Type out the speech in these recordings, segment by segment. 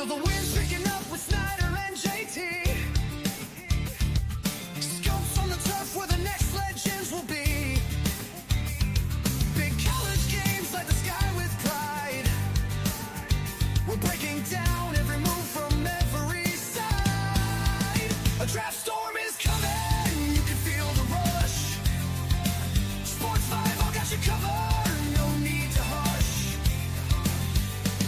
Feel the winds picking up with Snyder and JT. Scopes on the turf where the next legends will be. Big college games light the sky with pride. We're breaking down every move from every side. A draft storm is coming, you can feel the rush. Sports 5 all got you covered, no need to hush.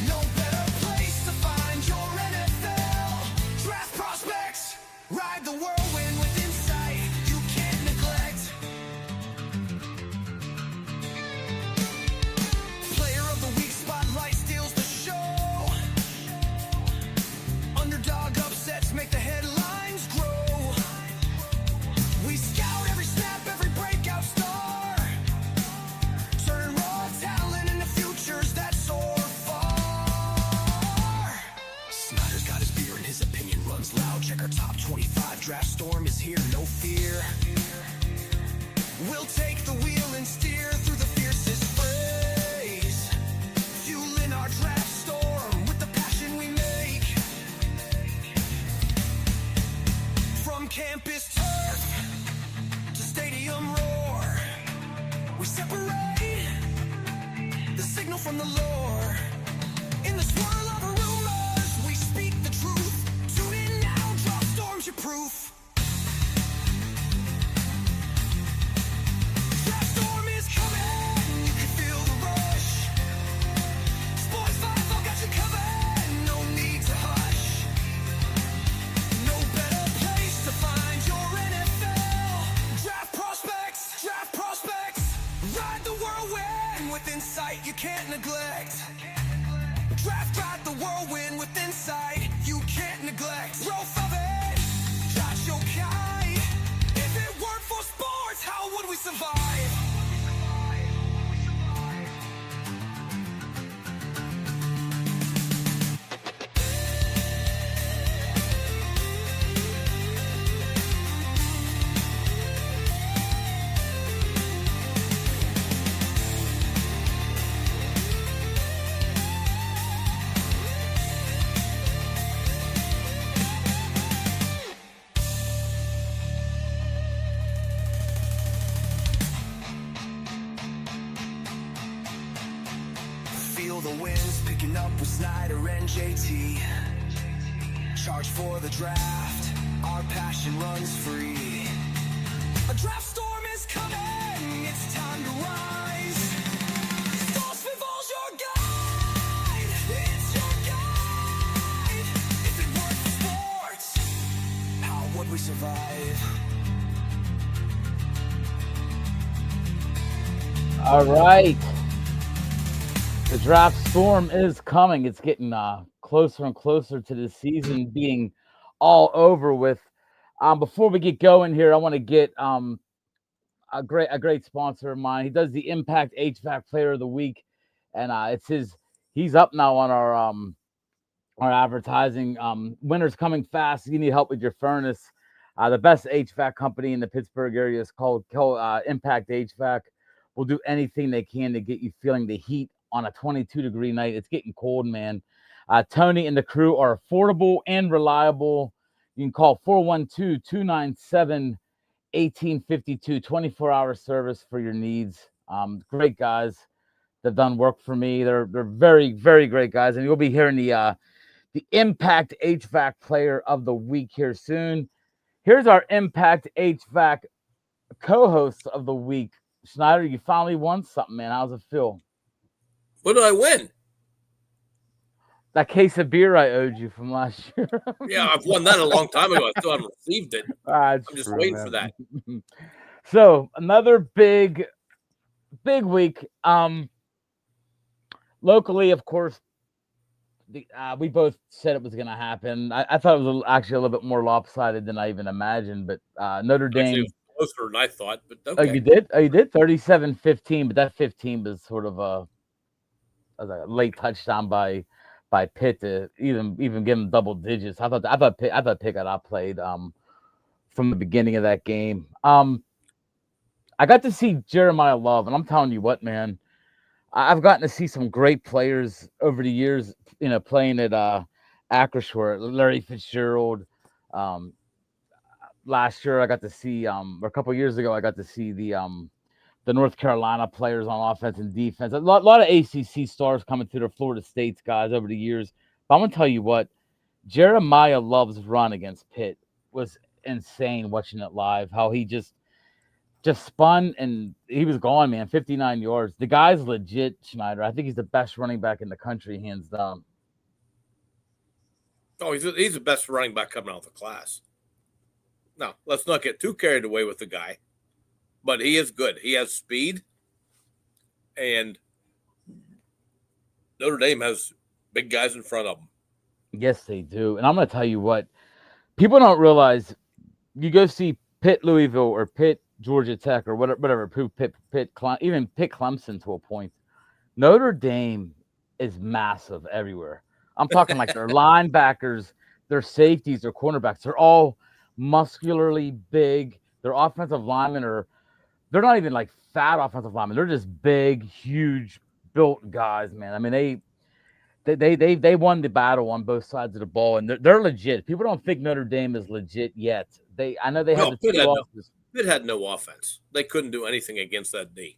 No better place to find your NFL draft prospects. Ride the whirlwind with insight you can't neglect. Player of the week spotlight steals the show. Underdog upsets make the headlines grow. We scout every snap, every breakout star. Turn raw talent into futures that soar far. Snyder's got his beer and his opinion runs loud. Check our top 25. Draft storm is here, no fear. We'll take the wheel and steer through the fiercest phrase. Fueling our draft storm with the passion we make. From campus turf to stadium roar, we separate the signal from the lore. In the swirl of rumors, we speak the truth. Tune in now, draft storm's your proof. Draft storm is coming, you can feel the rush. Sports 5 all got you covered, no need to hush. No better place to find your NFL draft prospects. Draft prospects. Ride the whirlwind with insight you can't neglect. Draft ride the whirlwind with insight you can't neglect. Growth of it, Josh Yokai. If it weren't for sports, how would we survive? Feel the winds picking up with Snyder and JT. Charge for the draft, our passion runs free. A draft storm is coming, it's time to rise. Stalsville's your guide, it's your guide. If it weren't for sports, how would we survive? All right. The draft storm is coming. It's getting closer and closer to the season being all over with. Before we get going here, I want to get a great sponsor of mine. He does the Impact HVAC Player of the Week, and he's up now on our advertising. Winter's coming fast. You need help with your furnace. The best HVAC company in the Pittsburgh area is called Impact HVAC. Will do anything they can to get you feeling the heat on a 22-degree night. It's getting cold, man. Tony and the crew are affordable and reliable. You can call 412-297-1852, 24-hour service for your needs. Great guys. They've done work for me. They're very, very great guys. And you'll be hearing the Impact HVAC Player of the Week here soon. Here's our Impact HVAC co-host of the week. Snyder, you finally won something, man. How's it feel? What did I win? That case of beer I owed you from last year. Yeah, I've won that a long time ago. I still haven't received it. I'm just waiting for that. So another big week. Locally, of course, we both said it was going to happen. I thought it was actually a little bit more lopsided than I even imagined. But Notre Dame. Actually, it was closer than I thought. But okay. Oh, you did? Oh, you did? 37-15, but that 15 was sort of a late touchdown by Pitt to even give them double digits. I thought Pitt got outplayed from the beginning of that game. I got to see Jeremiah Love, and I'm telling you what, man, I've gotten to see some great players over the years, playing at Acrisure, Larry Fitzgerald. Um, Last year I got to see, or a couple years ago, I got to see the North Carolina players on offense and defense. A lot of ACC stars coming through the Florida State's guys over the years. But I'm gonna tell you what, Jeremiah Love's run against Pitt was insane. Watching it live, how he just spun and he was gone, man. 59 yards. The guy's legit, Snyder. I think he's the best running back in the country, hands down. Oh, he's the best running back coming out of the class. Now, let's not get too carried away with the guy, but he is good. He has speed, and Notre Dame has big guys in front of them. Yes, they do. And I'm going to tell you what, people don't realize. You go see Pitt, Louisville, or Pitt, Georgia Tech, or whatever, even Pitt, Clemson to a point. Notre Dame is massive everywhere. I'm talking like their linebackers, their safeties, their cornerbacks. They're all muscularly big. Their offensive linemen they're not even like fat offensive linemen. They're just big, huge, built guys, man. I mean, they won the battle on both sides of the ball, and they're legit. People don't think Notre Dame is legit yet. I know they have the two losses. Pitt had no offense. They couldn't do anything against that D.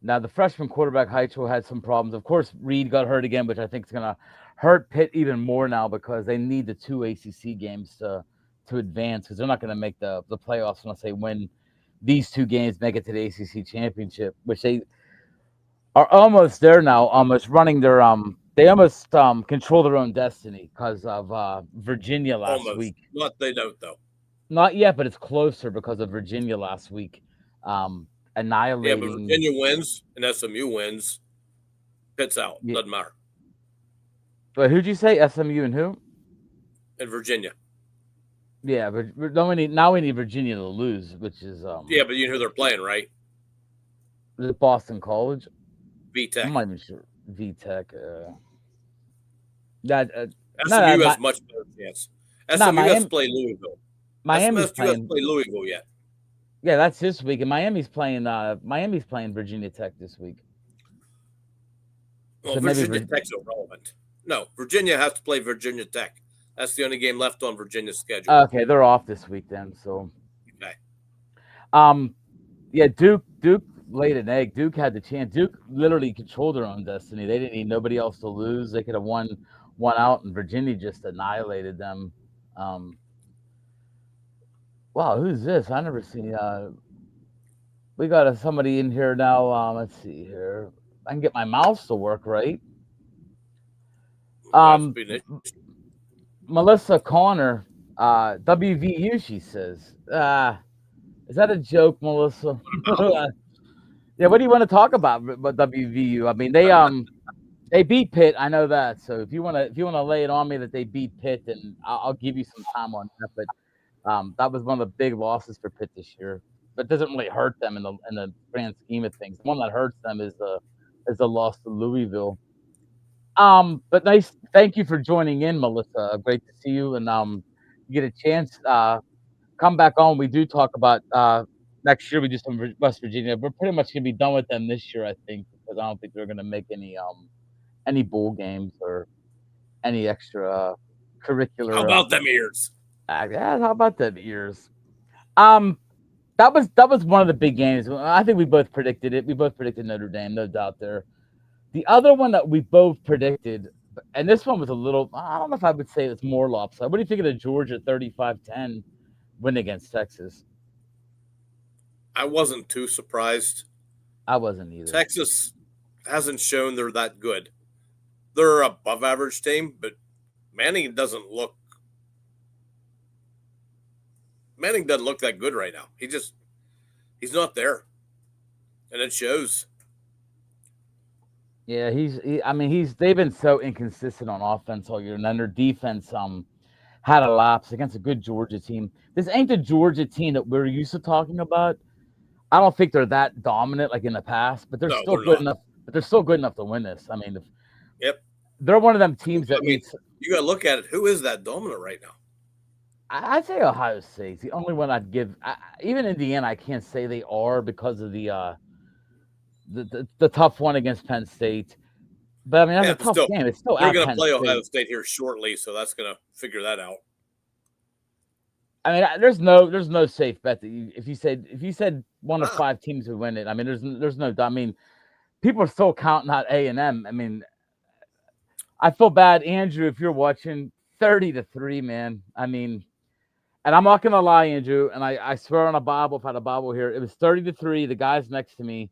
Now, the freshman quarterback, Heichel, had some problems. Of course, Reed got hurt again, which I think is going to hurt Pitt even more now because they need the 2 ACC games to advance because they're not going to make the playoffs unless they win these 2 games, make it to the ACC championship, which they are almost there now, almost running their they almost control their own destiny because of Virginia last week. Not they don't, though. Not yet, but it's closer because of Virginia last week. Annihilating. Yeah, but Virginia wins and SMU wins. Pitt's out. Yeah. Doesn't matter. But who'd you say? SMU and who? And Virginia. Yeah, but now we need Virginia to lose, which is yeah, but you know who they're playing, right? Is it Boston College? VTech. I'm not even sure. VTech. That SMU has much better chance. SMU has to play Louisville. Miami's SMU has to play Louisville yet. Yeah, that's this week, and Miami's playing Virginia Tech this week. Well, so Virginia Tech's irrelevant. No, Virginia has to play Virginia Tech. That's the only game left on Virginia's schedule. Okay, they're off this week then. So, okay. Yeah, Duke laid an egg. Duke had the chance. Duke literally controlled their own destiny. They didn't need nobody else to lose. They could have won out, and Virginia just annihilated them. Wow, who's this? I never seen. We got somebody in here now. Let's see here. I can get my mouse to work right. Melissa Connor, WVU. She says, "Is that a joke, Melissa?" Yeah. What do you want to talk about WVU? I mean, they beat Pitt. I know that. So if you want to lay it on me that they beat Pitt, then I'll give you some time on that. But that was one of the big losses for Pitt this year. But it doesn't really hurt them in the grand scheme of things. The one that hurts them is the loss to Louisville. But nice. Thank you for joining in, Melissa. Great to see you. And you get a chance, come back on. We do talk about next year. We do some West Virginia. We're pretty much gonna be done with them this year, I think, because I don't think they're gonna make any bowl games or any extra curricular. How about them ears? Yeah, how about them ears? That was one of the big games. I think we both predicted it. We both predicted Notre Dame, no doubt there. The other one that we both predicted, and this one was a little, I don't know if I would say it's more lopsided. What do you think of the Georgia 35-10 win against Texas? I wasn't too surprised. I wasn't either. Texas hasn't shown they're that good. They're an above average team, but Manning doesn't look that good right now. He's not there. And it shows. Yeah, they've been so inconsistent on offense all year, and then their defense had a lapse against a good Georgia team. This ain't the Georgia team that we're used to talking about. I don't think they're that dominant like in the past, but they're still good enough. But they're still good enough to win this. I mean, they're one of them teams that you got to look at it. Who is that dominant right now? I'd say Ohio State's the only one I'd give. Even Indiana, I can't say they are because of the tough one against Penn State. But I mean, that's Yeah, a but tough still, game. It's still they're at going to Penn play State. Ohio State here shortly, so that's going to figure that out. I mean, there's no safe bet that if you said one of 5 teams would win it. I mean, there's no. I mean, people are still counting out A&M. I mean, I feel bad, Andrew, if you're watching. 30-3, man. I mean, and I'm not gonna lie, Andrew, and I swear on a Bible, if I had a Bible here, it was 30-3. The guys next to me,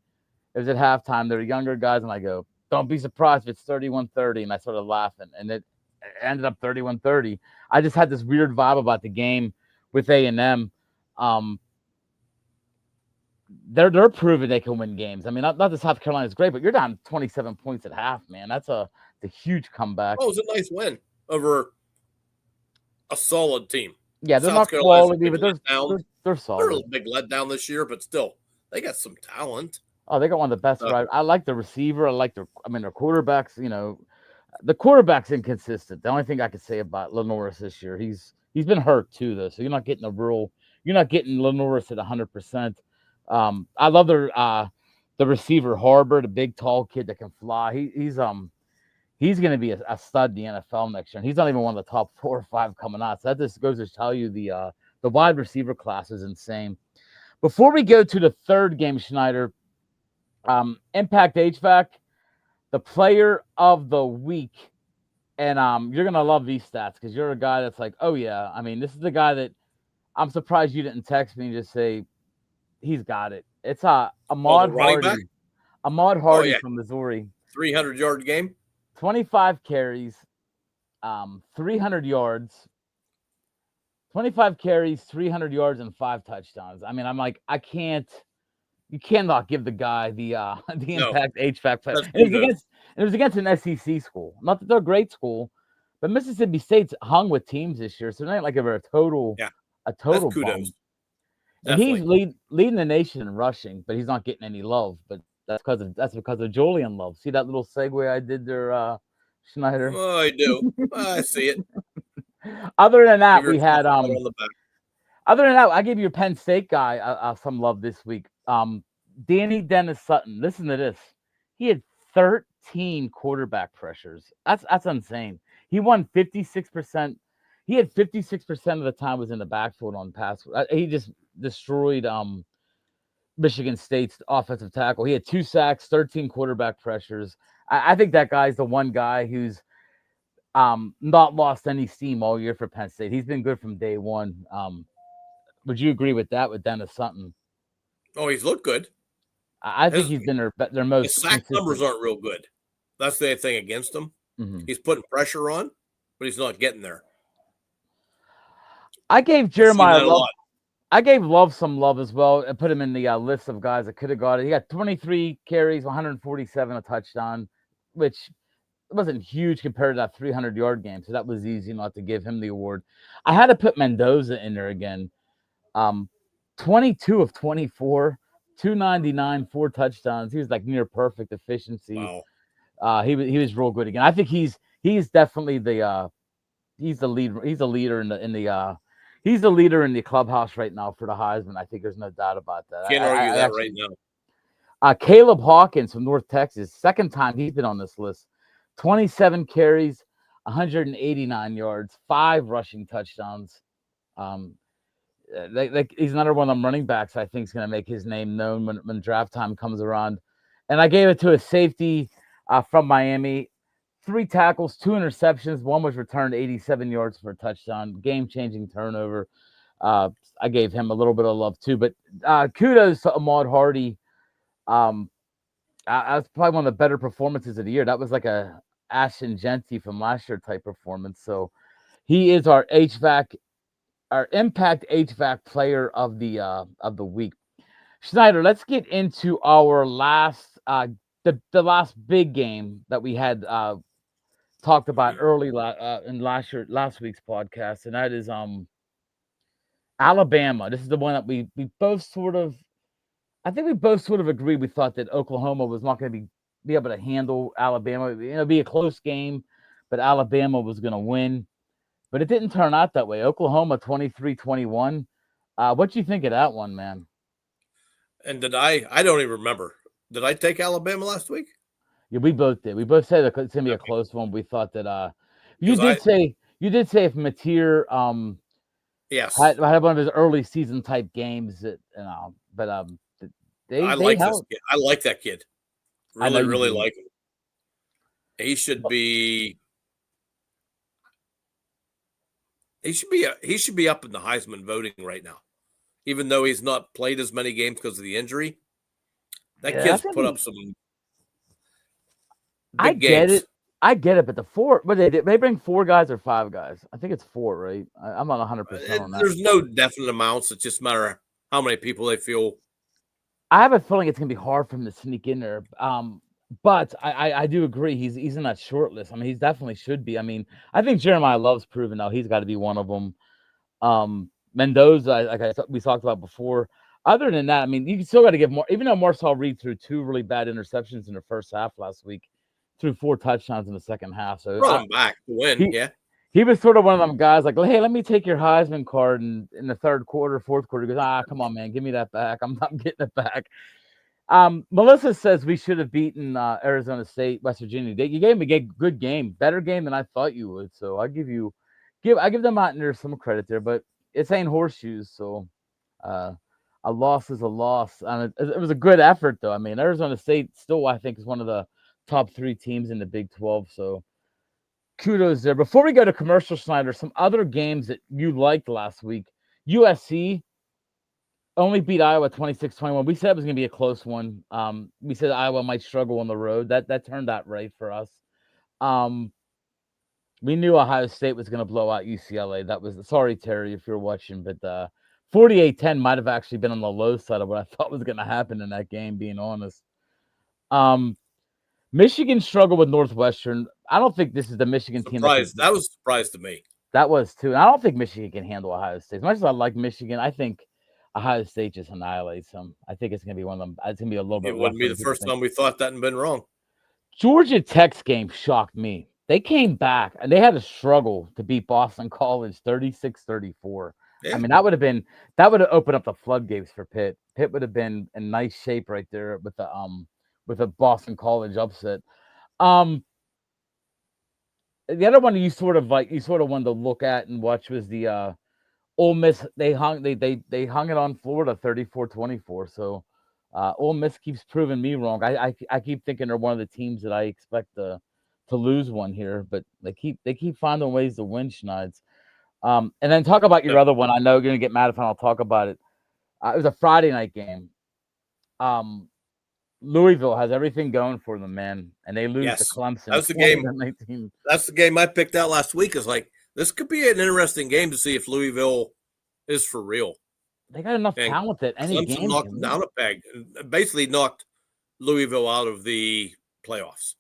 it was at halftime. They're younger guys, and I go, don't be surprised if it's 31-30. And I started laughing, and it ended up 31-30. I just had this weird vibe about the game with A&M. They're proving they can win games. I mean, not that South Carolina's great, but you're down 27 points at half, man. That's a huge comeback. Oh, it was a nice win over a solid team. Yeah, they're South not Carolina's quality, but they're They're solid. a big letdown this year, but still, they got some talent. Oh, they got one of the best. I like the receiver. I like their quarterbacks. You know, the quarterback's inconsistent. The only thing I could say about Lenoris this year, he's been hurt too, though. So you're not getting Lenoris at 100%. I love the receiver Harbor, the big tall kid that can fly. He's going to be a stud in the NFL next year. And he's not even one of the top 4 or 5 coming out. So that just goes to tell you the wide receiver class is insane. Before we go to the third game, Snyder, Impact HVAC, the player of the week. And you're going to love these stats because you're a guy that's like, oh, yeah. I mean, this is the guy that I'm surprised you didn't text me and just say, he's got it. It's Ahmad Hardy. Ahmad Hardy from Missouri. 300-yard game. 25 carries, 300 yards. 25 carries, 300 yards, and 5 touchdowns. I mean, I'm like, you cannot give the guy the Impact HVAC player. It was against an SEC school. Not that they're a great school, but Mississippi State's hung with teams this year, so it's not like they're a total kudos. Bum. And he's leading the nation in rushing, but he's not getting any love. But that's because of Julian Love. See that little segue I did there, Snyder? Oh, I do. I see it. Other than that, we had Other than that, I gave you a Penn State guy some love this week. Danny Dennis Sutton. Listen to this. He had 13 quarterback pressures. That's insane. He won 56%. He had 56% of the time was in the backfield on pass. He just destroyed Michigan State's offensive tackle. He had 2 sacks, 13 quarterback pressures. I think that guy's the one guy who's not lost any steam all year for Penn State. He's been good from day one. Would you agree with that with Dennis Sutton? Oh, he's looked good. I think he's been their most. His sack numbers aren't real good. That's the thing against him. Mm-hmm. He's putting pressure on, but he's not getting there. I gave Jeremiah Love. I gave Love some love as well. I put him in the list of guys that could have got it. He got 23 carries, 147, a touchdown, which wasn't huge compared to that 300-yard game. So that was easy not to give him the award. I had to put Mendoza in there again. 22 of 24, 299, 4 touchdowns. He was like near perfect efficiency. Wow. He was real good again. I think he's definitely he's the leader. He's a leader he's the leader in the clubhouse right now for the Heisman. I think there's no doubt about that. Can't argue that right now. Caleb Hawkins from North Texas, second time he's been on this list. 27 carries, 189 yards, 5 rushing touchdowns. He's another one of them running backs I think is going to make his name known when draft time comes around. And I gave it to a safety from Miami. 3 tackles, 2 interceptions. One was returned 87 yards for a touchdown. Game-changing turnover. I gave him a little bit of love too. But kudos to Ahmad Hardy. That's probably one of the better performances of the year. That was like a Ashton Genty from last year type performance. So he is our Impact HVAC player of the week. Snyder, let's get into our last the last big game that we had talked about early in last week's podcast, and that is Alabama. This is the one that we both sort of agreed. We thought that Oklahoma was not going to be able to handle Alabama. It'd be a close game, but Alabama was going to win. But it didn't turn out that way. Oklahoma 23-21. What do you think of that one, man? And I don't even remember. Did I take Alabama last week? Yeah, we both did. We both said it's gonna be a Okay. close one. We thought that you Because did say if Mateer yes, had one of his early season type games that but I they like this held. kid. I like that kid. I know Really, you really do. like him. He should be. He should be up in the Heisman voting right now, even though he's not played as many games because of the injury. That Yeah, kid's that's gonna put up be. some I big get games. it. I get it, but the four, but they bring 4 guys or 5 guys. I think it's 4, right? I'm not 100% on that. There's no definite amounts. It's just a matter of how many people they feel. I have a feeling it's gonna be hard for him to sneak in there. But I do agree he's in that short list. I mean, he's definitely should be. I mean, I think Jeremiah Love's proven now he's got to be one of them. Mendoza, we talked about before. Other than that, I mean, you still got to give more. Even though Marcel Reed threw 2 really bad interceptions in the first half last week, threw 4 touchdowns in the second half. So Brought him back to win. he Yeah. he was sort of one of them guys like, hey, let me take your Heisman card in the third quarter, fourth quarter. He goes, come on, man, give me that back. I'm getting it back. Melissa says we should have beaten Arizona State, West Virginia. You gave me a good game, better game than I thought you would. So I give the Mountaineers some credit there, but it's ain't horseshoes. So a loss is a loss. It was a good effort, though. I mean, Arizona State still, I think, is one of the top 3 teams in the Big 12. So kudos there. Before we go to commercial, Snyder, some other games that you liked last week. USC only beat Iowa 26-21. We said it was going to be a close one. We said Iowa might struggle on the road. That turned out right for us. We knew Ohio State was going to blow out UCLA. That was sorry, Terry, if you're watching, but 48-10 might have actually been on the low side of what I thought was going to happen in that game, being honest. Michigan struggled with Northwestern. I don't think this is the Michigan team. That was a surprise to me. That was too. And I don't think Michigan can handle Ohio State. As much as I like Michigan, I think Ohio State just annihilates them. I think it's going to be one of them. It's going to be a little bit. It wouldn't be the first time we thought that and been wrong. Georgia Tech's game shocked me. They came back and they had to struggle to beat Boston College 36-34. Yeah. I mean, that would have opened up the floodgates for Pitt. Pitt would have been in nice shape right there with the Boston College upset. The other one you sort of wanted to look at and watch was the Ole Miss. They hung it on Florida 34-24. So Ole Miss keeps proving me wrong. I keep thinking they're one of the teams that I expect to lose one here, but they keep finding ways to win, Schneids. And then talk about your other one. I know you're gonna get mad if I don't talk about it. It was a Friday night game. Louisville has everything going for them, man, and they lose to Clemson. That's the game. That's the game I picked out last week. Is like this could be an interesting game to see if Louisville is for real. They got enough talent that any Clemson game knocked them down a peg, basically knocked Louisville out of the playoffs.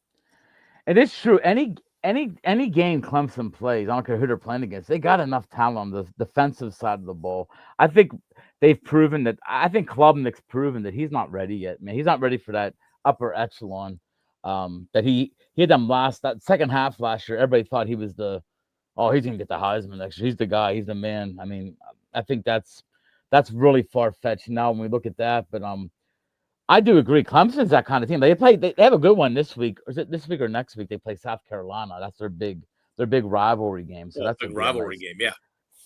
It is true. Any game Clemson plays, I don't care who they're playing against, they got enough talent on the defensive side of the ball. I think they've proven that. I think Klubnik's proven that he's not ready yet, man. He's not ready for that upper echelon. That he had them that second half last year. Everybody thought he was he's gonna get the Heisman next year. He's the guy. He's the man. I mean, I think that's really far fetched now when we look at that. But I do agree. Clemson's that kind of team. They have a good one this week. Or is it this week or next week? They play South Carolina. That's their big rivalry game. So that's a big rivalry game. Yeah.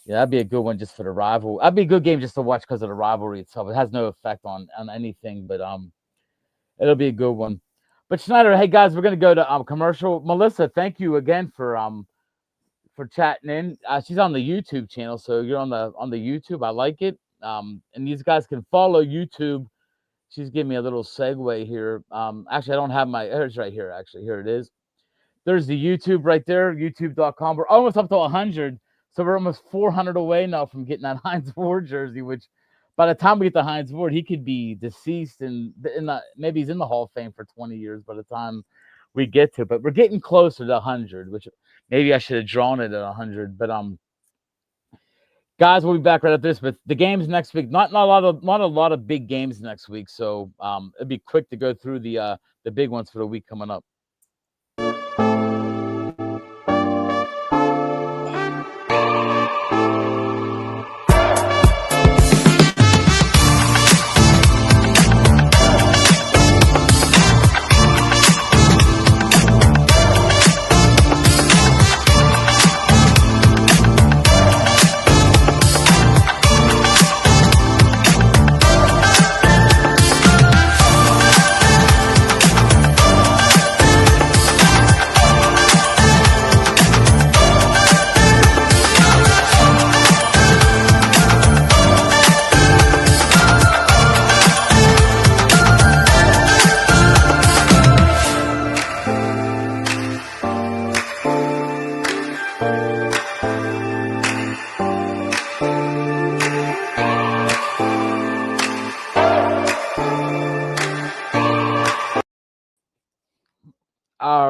Yeah, that'd be a good one just for the rival. That'd be a good game just to watch because of the rivalry itself. It has no effect on anything, but it'll be a good one. But Snyder, hey guys, we're gonna go to commercial. Melissa, thank you again for chatting in. She's on the YouTube channel, so you're on the YouTube. I like it. And these guys can follow YouTube. She's giving me a little segue here. Actually, I don't have it's right here. Actually, here it is. There's the YouTube right there, youtube.com. We're almost up to 100. So we're almost 400 away now from getting that Heinz Ward jersey, which by the time we get the Heinz Ward, he could be deceased and maybe he's in the Hall of Fame for 20 years by the time we get to. But we're getting closer to 100, which maybe I should have drawn it at 100. But guys, we'll be back right after this. But the games next week, not a lot of big games next week. So it'd be quick to go through the big ones for the week coming up.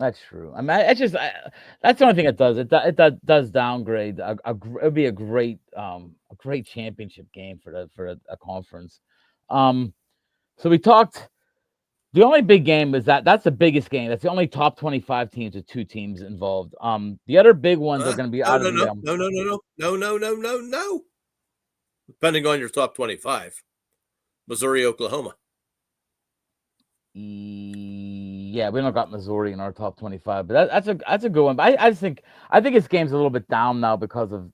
That's true. I mean, that's the only thing it does. It does downgrade. It'd be a great championship game for a conference. Um, so we talked. The only big game is that's the biggest game. That's the only top 25 teams with two teams involved. The other big ones are going to be No, out no, of the no, no, no, no, no, no, no, no, no. Depending on your top 25, Missouri, Oklahoma. Yeah, we don't got Missouri in our top 25, but that's a good one. But I think this game's a little bit down now because of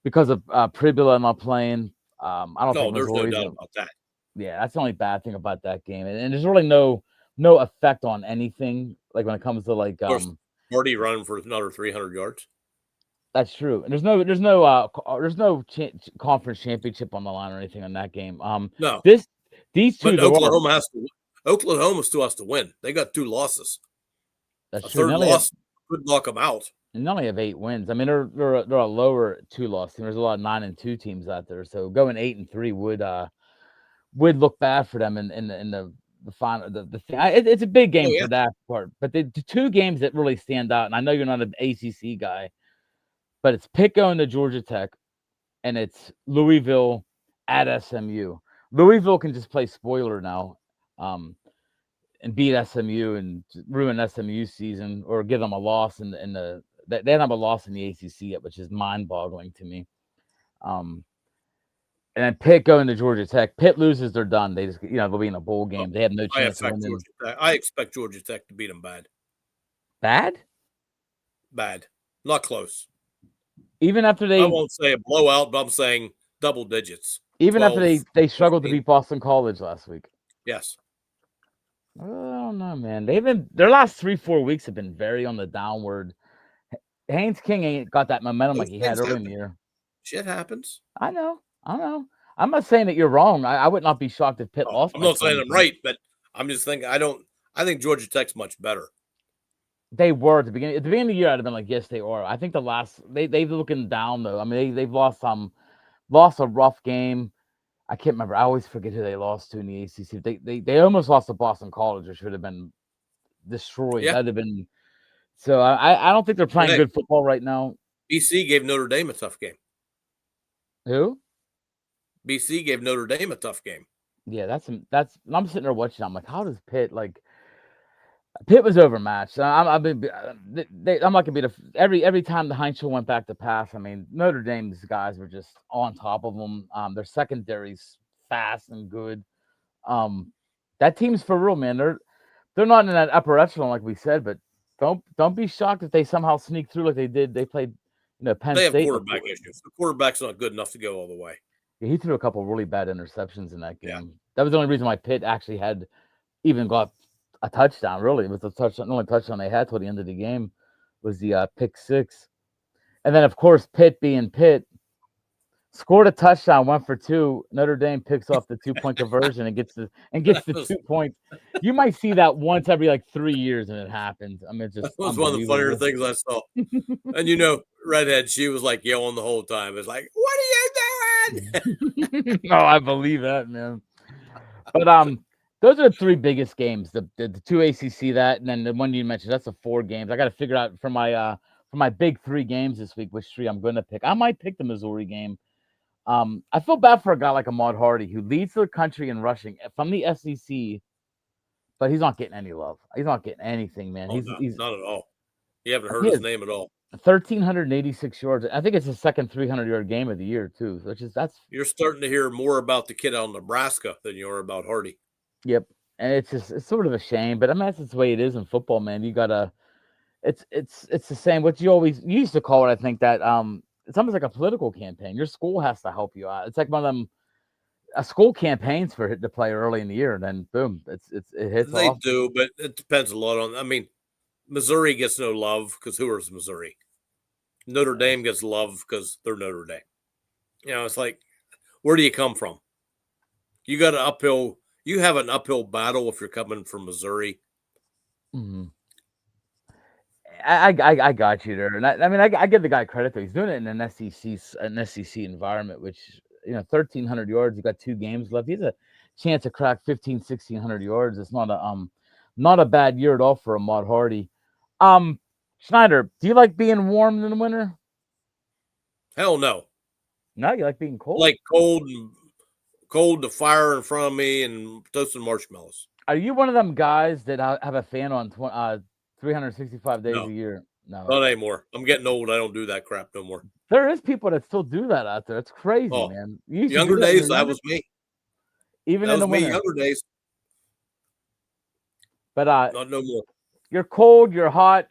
Pribula not playing. I don't No, think there's no Missouri's doubt gonna. about that. Yeah, that's the only bad thing about that game, and there's really no effect on anything like when it comes to like Of course, Hardy running for another 300 yards. That's true, and there's no conference championship on the line or anything on that game. No, this these two but there are. Oklahoma still has to win. They got 2 losses. That's A true. third loss could knock them out. They only have 8 wins. I mean, they're a lower 2-loss team. There's a lot of 9-2 teams out there, so going 8-3 would look bad for them in the final. It's a big game Oh, yeah. for that part. But the two games that really stand out, and I know you're not an ACC guy, but it's Pitt going to Georgia Tech, and it's Louisville at SMU. Louisville can just play spoiler now, and beat SMU and ruin SMU's season, or give them a loss in the they don't have a loss in the ACC yet, which is mind-boggling to me. And then Pitt going to Georgia Tech. Pitt loses, they're done. They just they'll be in a bowl game. They have no chance of winning. I expect Georgia Tech to beat them bad. Bad? Bad. Not close. Even after I won't say a blowout, but I'm saying double digits. Even 12, after they struggled 15. to beat Boston College last week. Yes. I don't know, man. Their last 3-4 weeks have been very on the downward. Haynes King ain't got that momentum like he had early in the year. Shit happens. I know. I'm not saying that you're wrong. I would not be shocked if Pitt lost. I'm not saying I'm right, but I'm just thinking I think Georgia Tech's much better. They were at the beginning. At the beginning of the year, I'd have been like, yes, they are. I think they've looking down though. I mean, they've lost a rough game. I can't remember. I always forget who they lost to in the ACC. They almost lost to Boston College, which would have been destroyed. Yeah. That'd have been. So I don't think they're playing good football right now. BC gave Notre Dame a tough game. Who? BC gave Notre Dame a tough game. Yeah, that's. I'm sitting there watching. I'm like, how does Pitt like? Pitt was overmatched. I'm not gonna be every time the Heinz went back to pass. I mean, Notre Dame's guys were just on top of them. Their secondary's fast and good. That team's for real, man. They're not in that upper echelon like we said, but don't be shocked if they somehow sneak through like they did. They played, Penn State. They have quarterback issues. The quarterback's not good enough to go all the way. Yeah, he threw a couple really bad interceptions in that game. Yeah. That was the only reason why Pitt actually had even got a touchdown. Really, it was the only touchdown they had till the end of the game was the pick six, and then of course Pitt being Pitt scored a touchdown, went for 2. Notre Dame picks off the 2-point conversion and gets the 2 points. You might see that once every like 3 years, and it happens. I mean, it's just that was one of the funnier things I saw. And Redhead, she was like yelling the whole time. It's like, what are you doing? Oh, I believe that, man. But those are the 3 biggest games. The 2 ACC, that, and then the one you mentioned. That's the 4 games. I got to figure out for my big 3 games this week which 3 I'm going to pick. I might pick the Missouri game. I feel bad for a guy like Ahmad Hardy who leads the country in rushing from the SEC, but he's not getting any love. He's not getting anything, man. He's not at all. You haven't heard his name at all. 1,386 yards. I think it's the second 300-yard game of the year too. You're starting to hear more about the kid out in Nebraska than you are about Hardy. Yep, and it's sort of a shame, but I mean that's the way it is in football, man. You gotta. It's the same. What you used to call it. I think that it's almost like a political campaign. Your school has to help you out. It's like one of them school campaigns for to play early in the year, and then boom, it hits They off. do, but it depends a lot on. I mean, Missouri gets no love because who is Missouri? Notre Dame gets love because they're Notre Dame. It's like, where do you come from? You got an uphill. You have an uphill battle if you're coming from Missouri. Mm-hmm. I got you there, and I give the guy credit though. He's doing it in an SEC environment, which 1,300 yards. You got 2 games left. He has a chance to crack 1,500, 1,600 yards. It's not Not a bad year at all for Ahmad Hardy. Um, Snyder, do you like being warm in the winter? Hell no. No, you like being cold. Like cold to fire in front of me and toasting marshmallows. Are you one of them guys that have a fan on 365 days No, a year? No, not okay. anymore. I'm getting old. I don't do that crap no more. There is people that still do that out there. It's crazy, Oh, man. You used to do younger that when you days, were that younger, was me. even That in the was me. winter. Younger days, But not no more. you're cold, you're hot,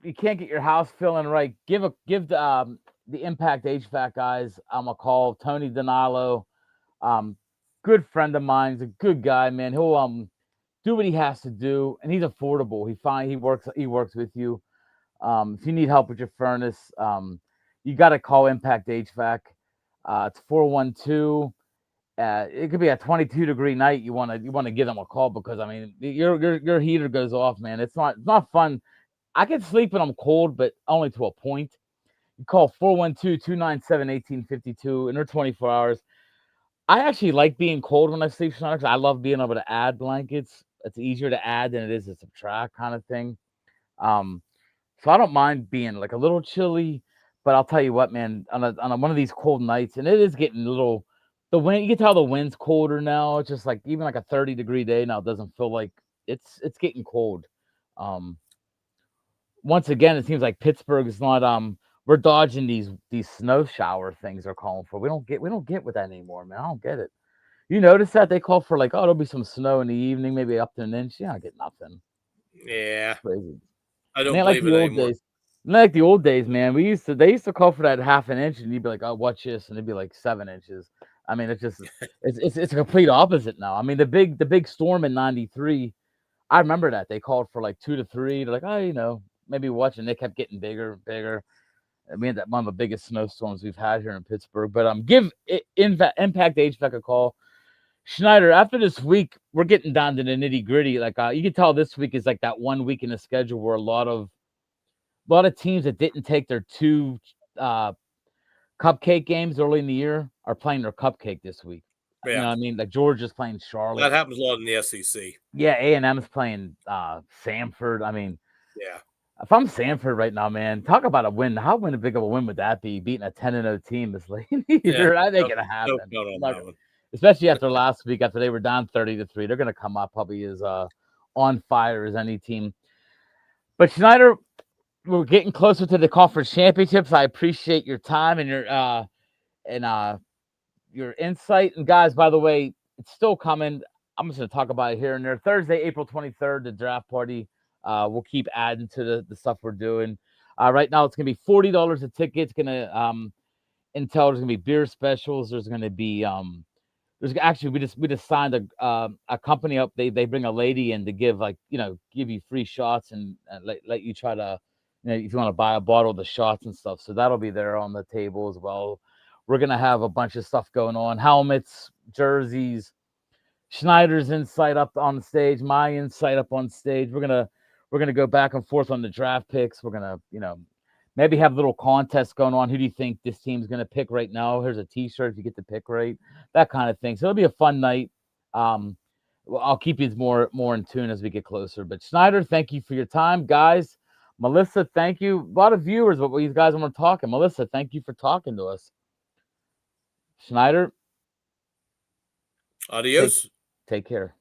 you can't get your house feeling right. Give the Impact HVAC guys a call. Tony Donalo, um, good friend of mine. He's a good guy, man. He'll do what he has to do, and he's affordable. He works with you. If you need help with your furnace, you got to call Impact HVAC. It's 412. It could be a 22-degree night. You want to give them a call because I mean your heater goes off, man. It's not fun. I can sleep when I'm cold, but only to a point. You call 412-297-1852, and they're 24 hours. I actually like being cold when I sleep, Sean, 'cause I love being able to add blankets. It's easier to add than it is to subtract, kind of thing. Um, so I don't mind being like a little chilly, but I'll tell you what, man, one of these cold nights, and it is getting a little the wind. You can tell the wind's colder now. It's just like even like a 30-degree day now. It doesn't feel like it's getting cold. Um, Once again, it seems like Pittsburgh is not. We're dodging these snow shower things they're calling for. We don't get with that anymore, man. I don't get it. You notice that they call for like, oh, there'll be some snow in the evening, maybe up to an inch. Yeah, I get nothing. Yeah, Crazy. I It don't ain't like believe the it old anymore. days. It ain't like the old days, man. They used to call for that half an inch, and you'd be like, oh, watch this, and it'd be like 7 inches. I mean, it's a complete opposite now. I mean, the big storm in '93. I remember that they called for like 2 to 3. They're like, oh, maybe watch, and they kept getting bigger and bigger. I mean, that one of the biggest snowstorms we've had here in Pittsburgh. But give Impact HVAC a call. Schneider, after this week, we're getting down to the nitty gritty. Like you can tell this week is like that one week in the schedule where a lot of teams that didn't take their two uh, cupcake games early in the year are playing their cupcake this week. You Yeah, know what I mean? Like Georgia's playing that Charlotte. happens a lot in the SEC. Yeah, A&M's playing Samford. I mean, Yeah, if I'm Samford right now, man, talk about a win. How big of a win would that be? Beating a 10-0 team this late in the yeah. year. That ain't No, gonna no happen. count on Like, that one. especially after last week, after they were down 30-3, they're gonna come up probably as on fire as any team. But Schneider, we're getting closer to the conference championships. I appreciate your time and and your insight. And guys, by the way, it's still coming. I'm just gonna talk about it here and there. Thursday, April 23rd, the draft party. We'll keep adding to the stuff we're doing. Right now, it's gonna be $40 a ticket. It's gonna Intel. There's gonna be beer specials. There's gonna be there's actually we just signed a company up. They bring a lady in to give you free shots and let you try to if you want to buy a bottle of the shots and stuff. So that'll be there on the table as well. We're gonna have a bunch of stuff going on: helmets, jerseys, Schneider's insight up on the stage, my insight up on stage. We're gonna go back and forth on the draft picks. We're gonna maybe have little contests going on. Who do you think this team's gonna pick right now? Here's a T-shirt if you get the pick right, that kind of thing. So it'll be a fun night. I'll keep you more in tune as we get closer. But Schneider, thank you for your time, guys. Melissa, thank you. A lot of viewers, but these guys when we're talking. Melissa, thank you for talking to us. Schneider, take Adios. take care.